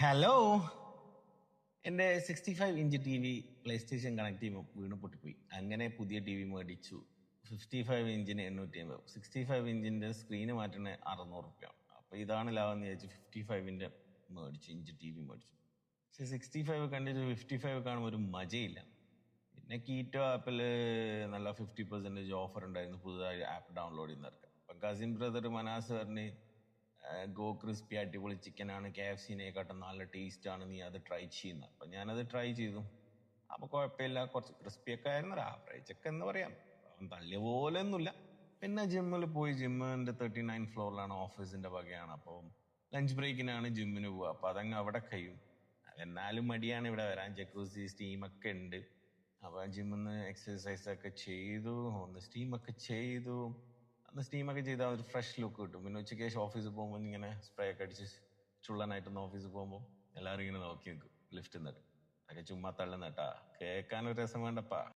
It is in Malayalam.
ഹലോ. എൻ്റെ 65 inch T V play station connect ചെയ്യുമ്പോൾ വീണ് പൊട്ടിപ്പോയി. അങ്ങനെ പുതിയ ടി വി മേടിച്ചു. 55 ഇഞ്ചിന് 850. 65 ഇഞ്ചിന്റെ സ്ക്രീന് മാറ്റുന്ന 600 റുപ്യ. അപ്പൊ ഇതാണ് ലാഭം എന്ന് വിചാരിച്ചു 55 മേടിച്ചു, ഇഞ്ച് ടി വി മേടിച്ചു. പക്ഷെ 65 കണ്ടിട്ട് 55 കാണുമ്പോൾ ഒരു മജയില്ല. പിന്നെ കീറ്റോ ആപ്പില് നല്ല 50% ഓഫർ ഉണ്ടായിരുന്നു പുതുതായി ആപ്പ് ഡൗൺലോഡ് ചെയ്യുന്നവർക്ക്. അപ്പൊ കസിൻ ബ്രദർ മനാസ് പറഞ്ഞ് ഗോ ക്രിസ്പി അടിപൊളി ചിക്കനാണ്, KFC-നെക്കാട്ടും നല്ല ടേസ്റ്റ് ആണ്, നീ അത് ട്രൈ ചെയ്യുന്ന. അപ്പൊ ഞാനത് ട്രൈ ചെയ്തു. അപ്പൊ കുഴപ്പമില്ല, കുറച്ച് ക്രിസ്പി ഒക്കെ ആയിരുന്നു, ആവറേജ് ഒക്കെ എന്ന് പറയാം, തള്ളിയ പോലെ ഒന്നുമില്ല. പിന്നെ ജിമ്മിൽ പോയി. ജിമ്മിന്റെ 39 ഫ്ലോറിലാണ്, ഓഫീസിന്റെ വകയാണ്. അപ്പോൾ ലഞ്ച് ബ്രേക്കിനാണ് ജിമ്മിന് പോവുക. അപ്പൊ അതങ്ങ് അവിടെ കഴിയും. എന്നാലും മടിയാണ് ഇവിടെ വരാൻ. ജക്കൂസി സ്റ്റീം ഒക്കെ ഉണ്ട്. അപ്പൊ ജിമ്മിന്ന് എക്സസൈസ് ഒക്കെ ചെയ്തു, ഒന്ന് സ്റ്റീം ഒക്കെ ചെയ്തു. അന്ന് സ്റ്റീമൊക്കെ ചെയ്താൽ ഒരു ഫ്രഷ് ലുക്ക് കിട്ടും. പിന്നെ ഉച്ചയ്ക്ക് ശേഷം ഓഫീസിൽ പോകുമ്പോൾ ഇങ്ങനെ സ്പ്രേ ഒക്കെ അടിച്ച് ചുള്ളനായിട്ടൊന്ന് ഓഫീസിൽ പോകുമ്പോൾ എല്ലാവരും ഇങ്ങനെ നോക്കി നിൽക്കും ലിഫ്റ്റ് നിന്നിട്ട്. അതൊക്കെ ചുമ്മാ തള്ളുന്നേട്ടാ, കേൾക്കാനൊരു രസം വേണ്ടപ്പാ.